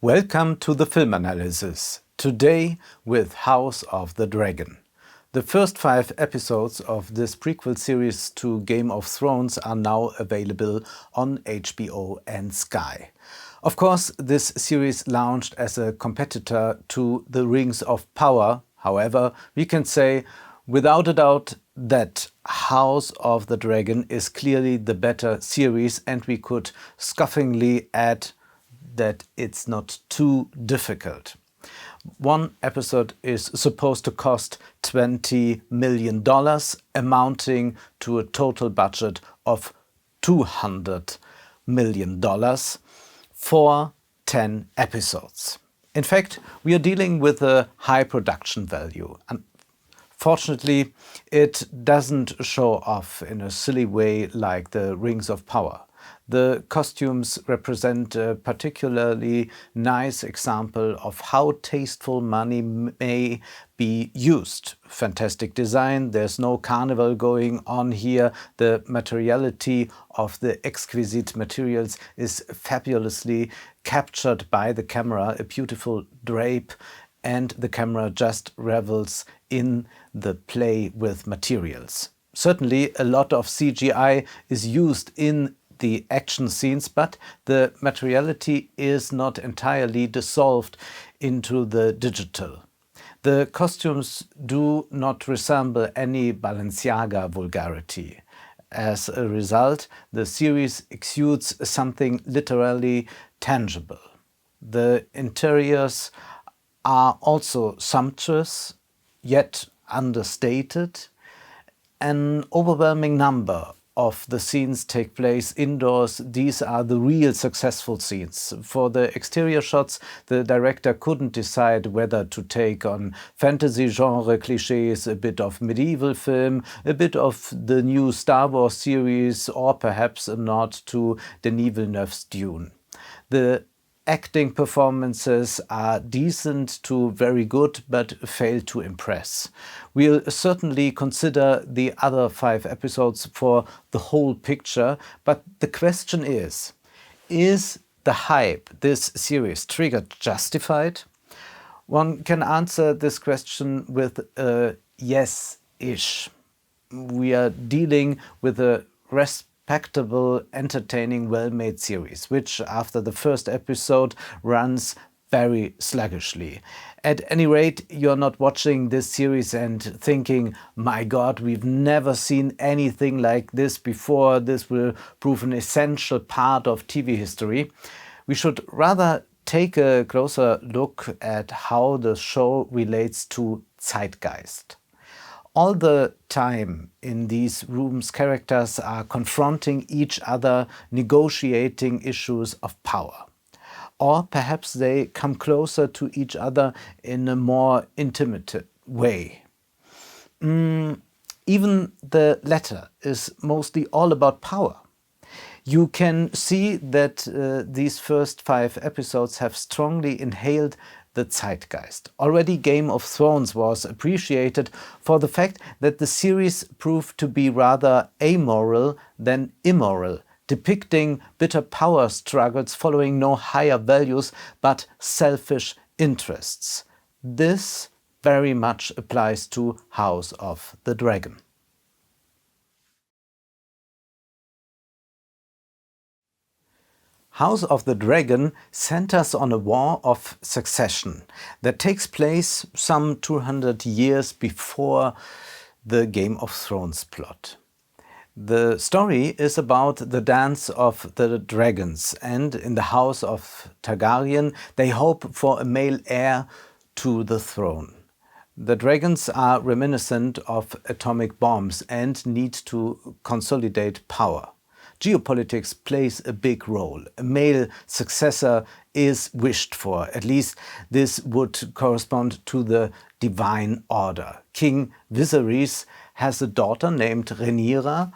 Welcome to the film analysis. Today with House of the Dragon. The first 5 episodes of this prequel series to Game of Thrones are now available on HBO and Sky. Of course, this series launched as a competitor to The Rings of Power. However, we can say without a doubt that House of the Dragon is clearly the better series, and we could scoffingly add that it's not too difficult. One episode is supposed to cost $20 million, amounting to a total budget of $200 million for 10 episodes. In fact, we are dealing with a high production value. Unfortunately, it doesn't show off in a silly way like The Rings of Power. The costumes represent a particularly nice example of how tasteful money may be used. Fantastic design, there's no carnival going on here. The materiality of the exquisite materials is fabulously captured by the camera, a beautiful drape, and the camera just revels in the play with materials. Certainly a lot of CGI is used in the action scenes, but the materiality is not entirely dissolved into the digital. The costumes do not resemble any Balenciaga vulgarity. As a result, the series exudes something literally tangible. The interiors are also sumptuous, yet understated. An overwhelming number of the scenes take place indoors. These are the real successful scenes. For the exterior shots, the director couldn't decide whether to take on fantasy genre cliches, a bit of medieval film, a bit of the new Star Wars series, or perhaps a nod to Denis Villeneuve's Dune. The acting performances are decent to very good, but fail to impress. We'll certainly consider the other 5 episodes for the whole picture, but the question is the hype this series triggered justified? One can answer this question with a yes-ish. We are dealing with a respectable, entertaining, well-made series, which after the first episode runs very sluggishly. At any rate, you're not watching this series and thinking, my God, we've never seen anything like this before. This will prove an essential part of TV history. We should rather take a closer look at how the show relates to zeitgeist. All the time in these rooms, characters are confronting each other, negotiating issues of power. Or perhaps they come closer to each other in a more intimate way. Even the latter is mostly all about power. You can see that these first 5 episodes have strongly inhaled the zeitgeist. Already Game of Thrones was appreciated for the fact that the series proved to be rather amoral than immoral, depicting bitter power struggles following no higher values but selfish interests. This very much applies to House of the Dragon. House of the Dragon centers on a war of succession that takes place some 200 years before the Game of Thrones plot. The story is about the dance of the dragons, and in the house of Targaryen they hope for a male heir to the throne. The dragons are reminiscent of atomic bombs and need to consolidate power. Geopolitics plays a big role. A male successor is wished for. At least this would correspond to the divine order. King Viserys has a daughter named Rhaenyra,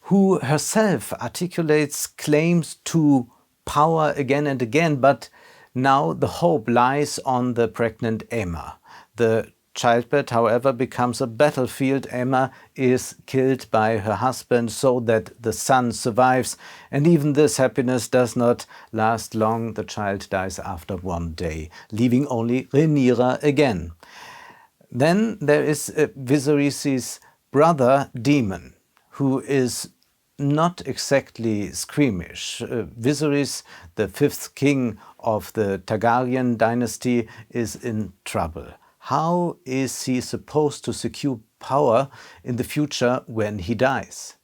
who herself articulates claims to power again and again, but now the hope lies on the pregnant Aemma. The Childbed, however, becomes a battlefield. Emma is killed by her husband so that the son survives, and even this happiness does not last long. The child dies after one day, leaving only Rhaenyra again. Then there is Viserys' brother, Daemon, who is not exactly squeamish. Viserys, the fifth king of the Targaryen dynasty, is in trouble. How is he supposed to secure power in the future when he dies?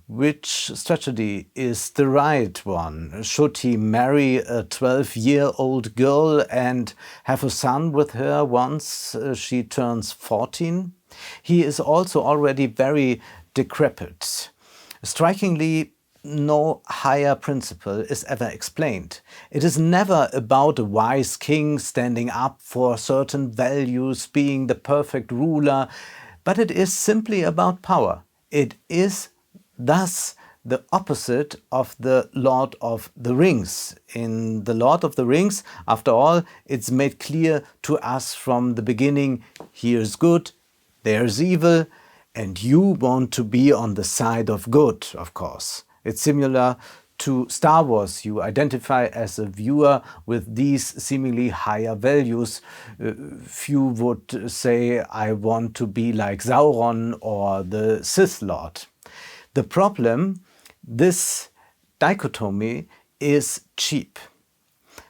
Which strategy is the right one? Should he marry a 12-year-old girl and have a son with her once she turns 14? He is also already very decrepit. Strikingly, no higher principle is ever explained. It is never about a wise king standing up for certain values, being the perfect ruler, but it is simply about power. It is thus the opposite of the Lord of the Rings. In the Lord of the Rings, after all, it's made clear to us from the beginning, here's good, there's evil, and you want to be on the side of good, of course. It's similar to Star Wars. You identify as a viewer with these seemingly higher values. Few would say, I want to be like Sauron or the Sith Lord. The problem, this dichotomy is cheap.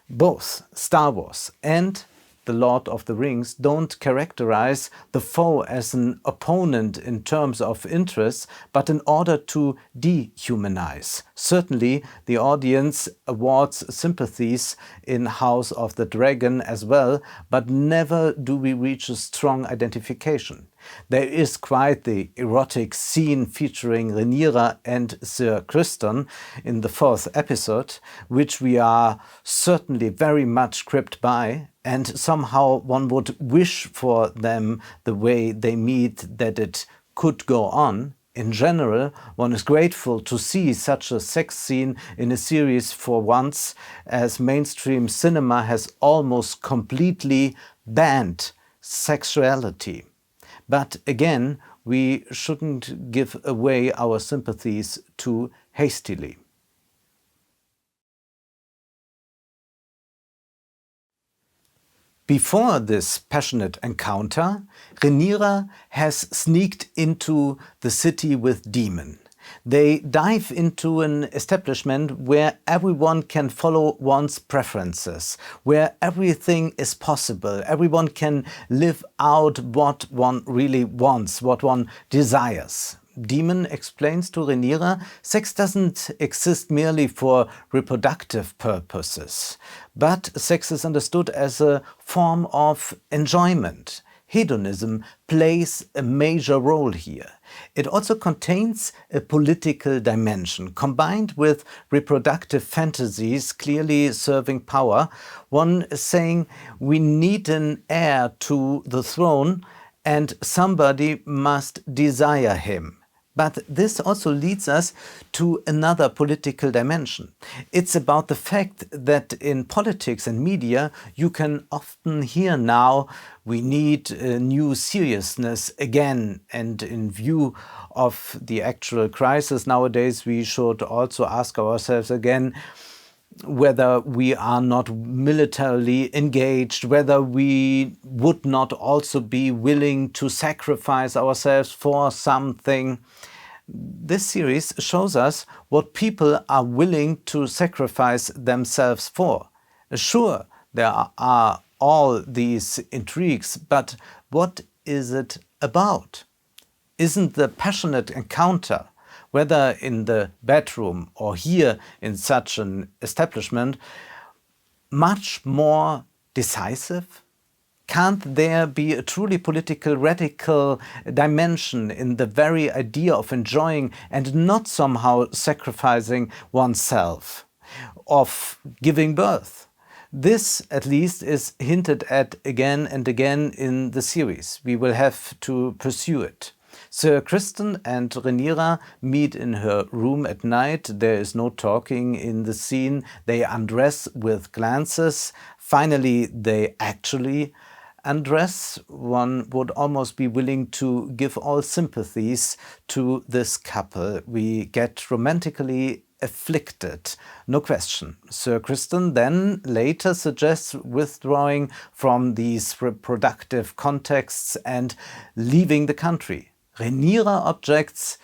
Both Star Wars and The Lord of the Rings don't characterize the foe as an opponent in terms of interests, but in order to dehumanize. Certainly, the audience awards sympathies in House of the Dragon as well, but never do we reach a strong identification. There is quite the erotic scene featuring Rhaenyra and Sir Criston in the 4th episode, which we are certainly very much gripped by, and somehow one would wish for them the way they meet that it could go on. In general, one is grateful to see such a sex scene in a series for once, as mainstream cinema has almost completely banned sexuality. But again, we shouldn't give away our sympathies too hastily. Before this passionate encounter, Rhaenyra has sneaked into the city with Daemon. They dive into an establishment where everyone can follow one's preferences, where everything is possible. Everyone can live out what one really wants, what one desires. Daemon explains to Rhaenyra, sex doesn't exist merely for reproductive purposes, but sex is understood as a form of enjoyment. Hedonism plays a major role here. It also contains a political dimension. Combined with reproductive fantasies clearly serving power, one is saying we need an heir to the throne and somebody must desire him. But this also leads us to another political dimension. It's about the fact that in politics and media you can often hear now we need a new seriousness again, and in view of the actual crisis nowadays we should also ask ourselves again whether we are not militarily engaged, whether we would not also be willing to sacrifice ourselves for something. This series shows us what people are willing to sacrifice themselves for. Sure, there are all these intrigues, but what is it about? Isn't the passionate encounter, whether in the bedroom or here in such an establishment, much more decisive? Can't there be a truly political, radical dimension in the very idea of enjoying and not somehow sacrificing oneself, of giving birth? This, at least, is hinted at again and again in the series. We will have to pursue it. Sir Criston and Rhaenyra meet in her room at night. There is no talking in the scene. They undress with glances. Finally, they actually undress, one would almost be willing to give all sympathies to this couple. We get romantically afflicted, no question. Sir Kristen then later suggests withdrawing from these reproductive contexts and leaving the country. Rhaenyra objects.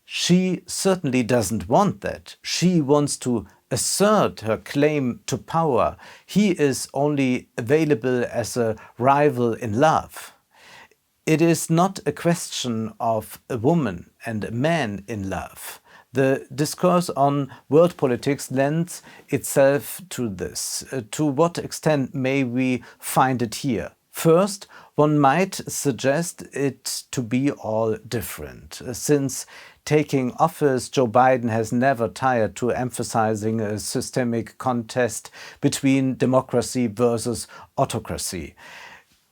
She certainly doesn't want that. She wants to assert her claim to power. He is only available as a rival in love. It is not a question of a woman and a man in love. The discourse on world politics lends itself to this. To what extent may we find it here? First, one might suggest it to be all different. Since taking office, Joe Biden has never tired to emphasizing a systemic contest between democracy versus autocracy.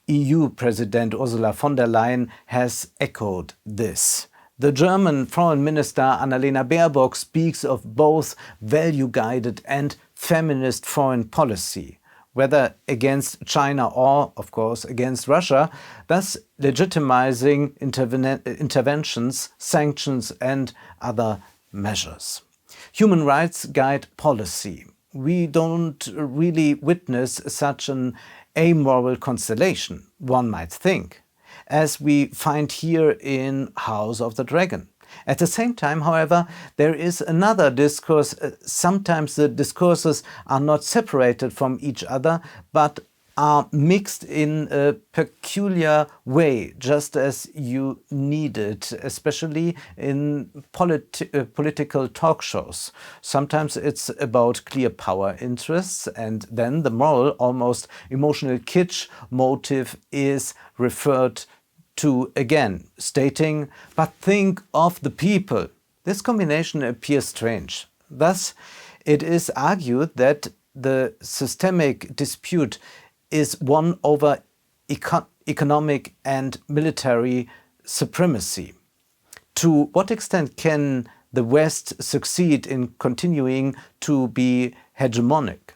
EU President Ursula von der Leyen has echoed this. The German Foreign Minister Annalena Baerbock speaks of both value-guided and feminist foreign policy, whether against China or, of course, against Russia, thus legitimizing interventions, sanctions and other measures. Human rights guide policy. We don't really witness such an amoral constellation, one might think, as we find here in House of the Dragon. At the same time, however, there is another discourse. Sometimes the discourses are not separated from each other, but are mixed in a peculiar way, just as you need it, especially in political talk shows. Sometimes it's about clear power interests, and then the moral, almost emotional kitsch motive is referred to again, stating, "But think of the people." This combination appears strange. Thus, it is argued that the systemic dispute is one over economic and military supremacy. To what extent can the West succeed in continuing to be hegemonic?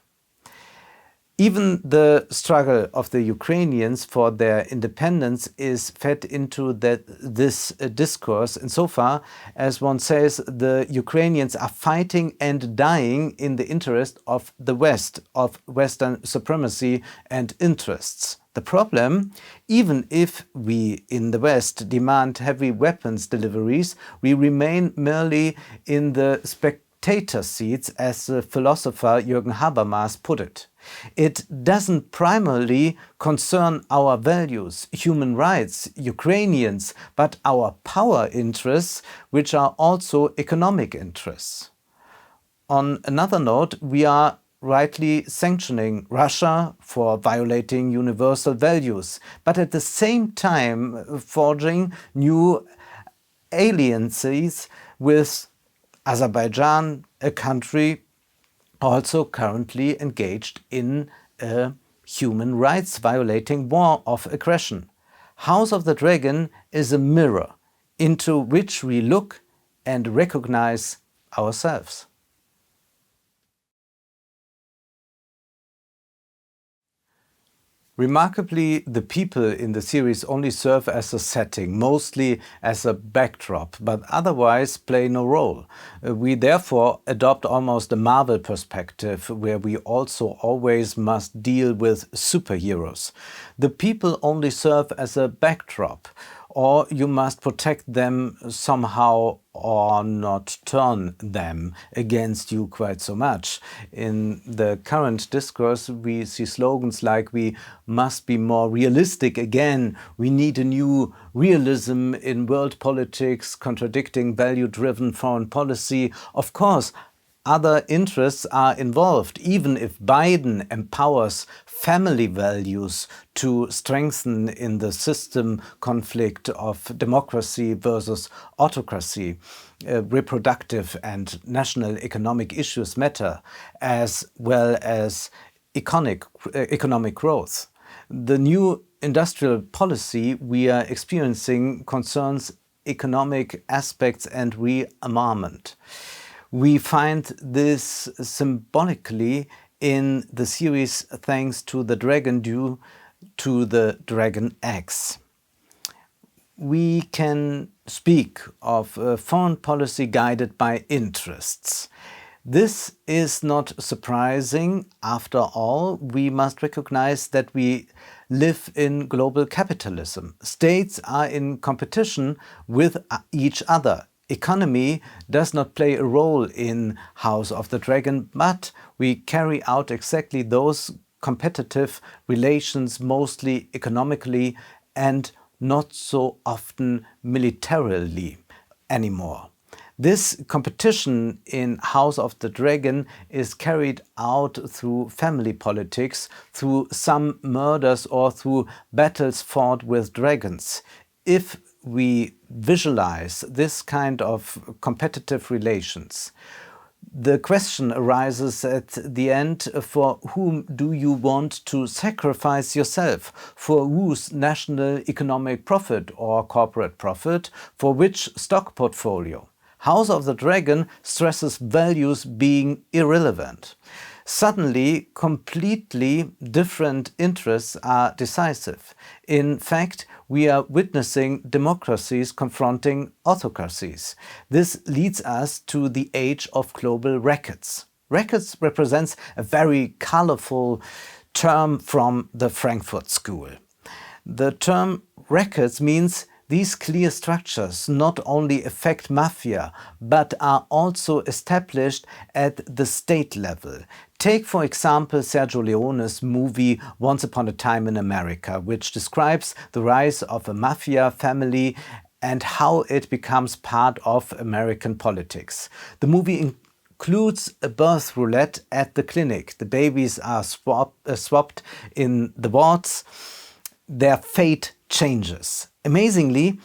Even the struggle of the Ukrainians for their independence is fed into this discourse insofar as one says the Ukrainians are fighting and dying in the interest of the West, of Western supremacy and interests. The problem, even if we in the West demand heavy weapons deliveries, we remain merely in the spectator seats, as the philosopher Jürgen Habermas put it. It doesn't primarily concern our values, human rights, Ukrainians, but our power interests, which are also economic interests. On another note, we are rightly sanctioning Russia for violating universal values, but at the same time forging new alliances with Azerbaijan, a country also currently engaged in a human rights violating war of aggression. House of the Dragon is a mirror into which we look and recognize ourselves. Remarkably, the people in the series only serve as a setting, mostly as a backdrop, but otherwise play no role. We therefore adopt almost a Marvel perspective, where we also always must deal with superheroes. The people only serve as a backdrop, or you must protect them somehow or not turn them against you quite so much. In the current discourse, we see slogans like "we must be more realistic again," "we need a new realism in world politics," contradicting value-driven foreign policy. Of course, other interests are involved, even if Biden empowers family values to strengthen in the system conflict of democracy versus autocracy. Reproductive and national economic issues matter, as well as economic growth. The new industrial policy we are experiencing concerns economic aspects and rearmament. We find this symbolically in the series thanks to the dragon due to the dragon eggs. We can speak of a foreign policy guided by interests. This is not surprising. After all, we must recognize that we live in global capitalism. States are in competition with each other. Economy does not play a role in House of the Dragon, but we carry out exactly those competitive relations mostly economically and not so often militarily anymore. This competition in House of the Dragon is carried out through family politics, through some murders or through battles fought with dragons. If we visualize this kind of competitive relations, the question arises at the end, for whom do you want to sacrifice yourself? For whose national economic profit or corporate profit? For which stock portfolio? House of the Dragon stresses values being irrelevant. Suddenly, completely different interests are decisive. In fact, we are witnessing democracies confronting autocracies. This leads us to the age of global rackets. Rackets represents a very colorful term from the Frankfurt School. The term rackets means these clear structures not only affect mafia, but are also established at the state level. Take, for example, Sergio Leone's movie Once Upon a Time in America, which describes the rise of a mafia family and how it becomes part of American politics. The movie includes a birth roulette at the clinic. The babies are swapped in the wards. Their fate changes. Amazingly,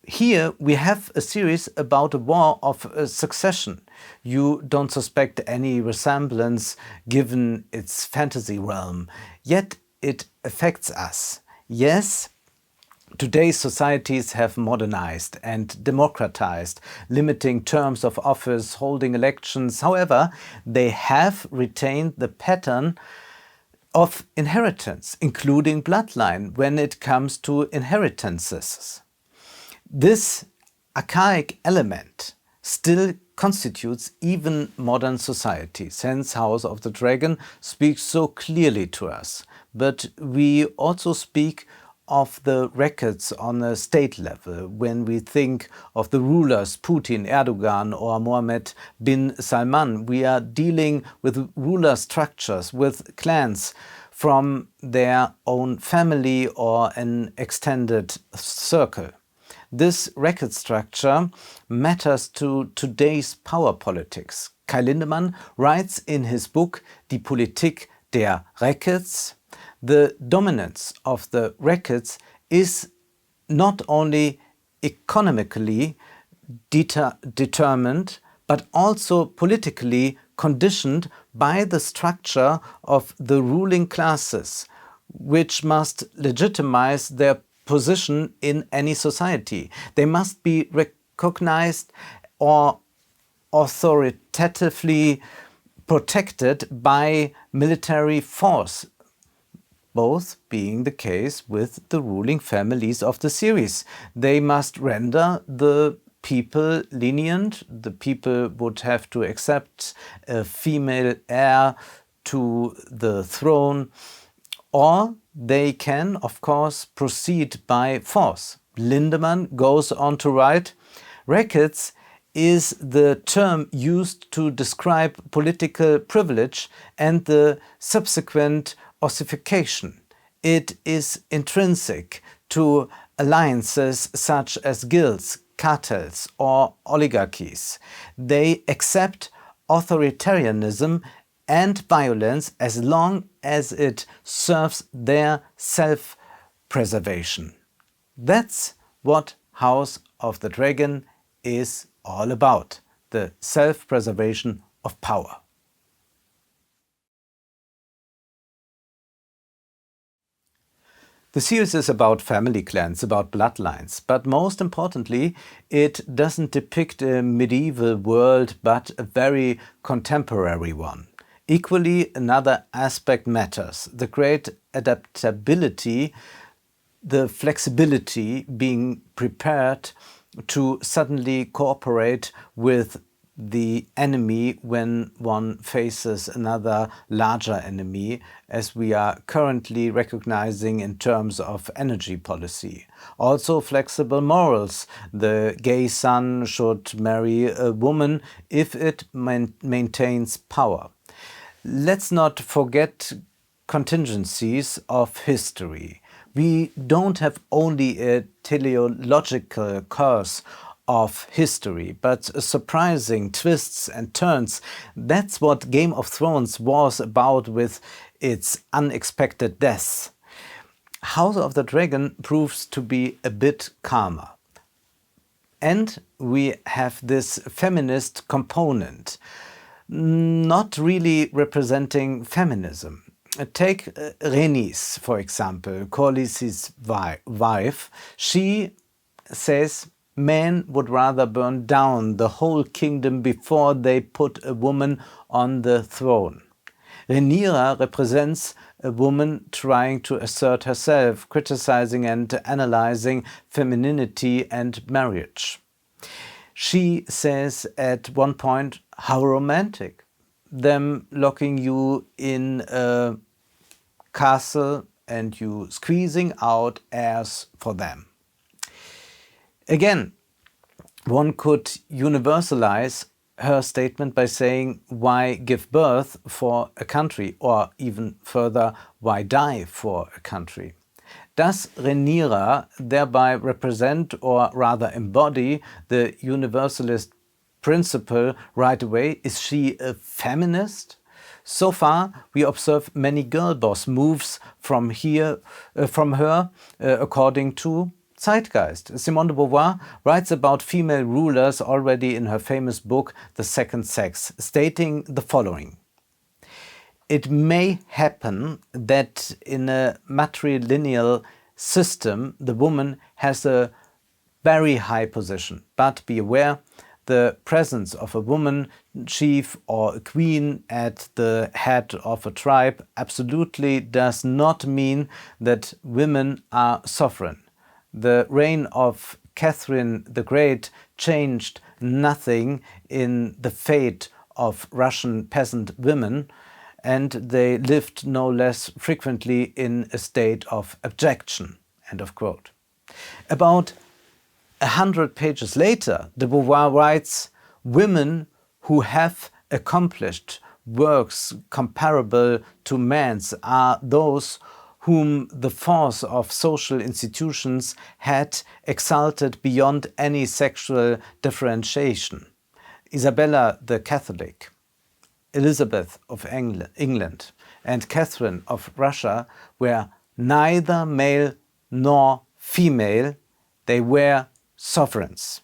here we have a series about a war of succession. You don't suspect any resemblance given its fantasy realm, yet it affects us. Yes, today's societies have modernized and democratized, limiting terms of office, holding elections. However, they have retained the pattern of inheritance, including bloodline, when it comes to inheritances. This archaic element still constitutes even modern societies. Hence, House of the Dragon speaks so clearly to us. But we also speak of the records on a state level when we think of the rulers Putin, Erdogan or Mohammed bin Salman. We are dealing with ruler structures, with clans from their own family or an extended circle. This record structure matters to today's power politics. Kai Lindemann writes in his book Die Politik der Records, the dominance of the records is not only economically determined, but also politically conditioned by the structure of the ruling classes, which must legitimize their position in any society. They must be recognized or authoritatively protected by military force, both being the case with the ruling families of the series. They must render the people lenient. The people would have to accept a female heir to the throne, or they can, of course, proceed by force. Lindemann goes on to write, "Records is the term used to describe political privilege and the subsequent ossification. It is intrinsic to alliances such as guilds, cartels or oligarchies. They accept authoritarianism and violence as long as it serves their self-preservation." That's what House of the Dragon is all about, the self-preservation of power. The series is about family clans, about bloodlines, but most importantly, it doesn't depict a medieval world, but a very contemporary one. Equally, another aspect matters: the great adaptability, the flexibility, being prepared to suddenly cooperate with the enemy when one faces another larger enemy, as we are currently recognizing in terms of energy policy. Also flexible morals. The gay son should marry a woman if it maintains power. Let's not forget contingencies of history. We don't have only a teleological course of history, but surprising twists and turns. That's what Game of Thrones was about with its unexpected deaths. House of the Dragon proves to be a bit calmer. And we have this feminist component, not really representing feminism. Take Rhaenys, for example, Corlys's wife. She says men would rather burn down the whole kingdom before they put a woman on the throne. Rhaenyra represents a woman trying to assert herself, criticizing and analyzing femininity and marriage. She says at one point, how romantic, them locking you in a castle and you squeezing out heirs for them. Again, one could universalize her statement by saying, why give birth for a country? Or even further, why die for a country? Does Rhaenyra thereby represent, or rather embody, the universalist principle right away? Is she a feminist? So far, we observe many girl boss moves from her, according to zeitgeist. Simone de Beauvoir writes about female rulers already in her famous book, The Second Sex, stating the following: it may happen that in a matrilineal system the woman has a very high position, but be aware, the presence of a woman chief or a queen at the head of a tribe absolutely does not mean that women are sovereign. The reign of Catherine the Great changed nothing in the fate of Russian peasant women, and they lived no less frequently in a state of abjection. End of quote. About 100 pages later, de Beauvoir writes, women who have accomplished works comparable to man's are those whom the force of social institutions had exalted beyond any sexual differentiation. Isabella the Catholic, Elizabeth of England, and Catherine of Russia were neither male nor female, they were sovereigns.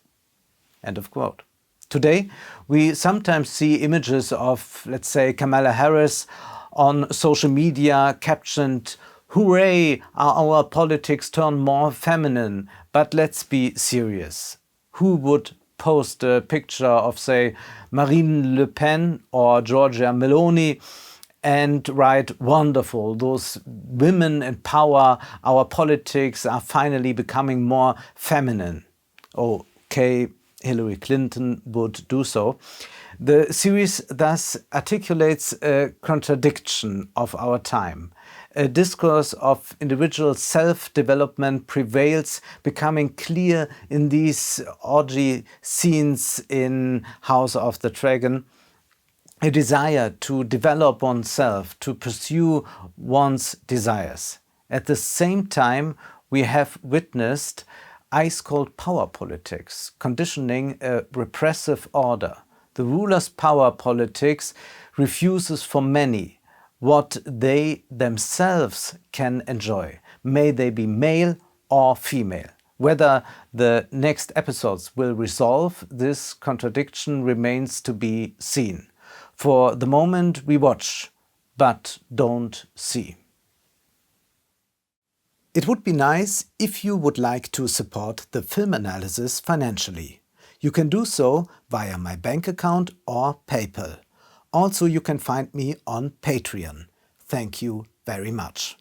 End of quote. Today, we sometimes see images of, let's say, Kamala Harris on social media captioned, "Hooray, our politics turn more feminine." But let's be serious. Who would post a picture of, say, Marine Le Pen or Giorgia Meloni and write, "Wonderful, those women in power, our politics are finally becoming more feminine"? Okay, Hillary Clinton would do so. The series thus articulates a contradiction of our time. A discourse of individual self-development prevails, becoming clear in these orgy scenes in House of the Dragon. A desire to develop oneself, to pursue one's desires. At the same time, we have witnessed ice-cold power politics, conditioning a repressive order. The ruler's power politics refuses for many what they themselves can enjoy, may they be male or female. Whether the next episodes will resolve this contradiction remains to be seen. For the moment, we watch, but don't see. It would be nice if you would like to support the film analysis financially. You can do so via my bank account or PayPal. Also, you can find me on Patreon. Thank you very much.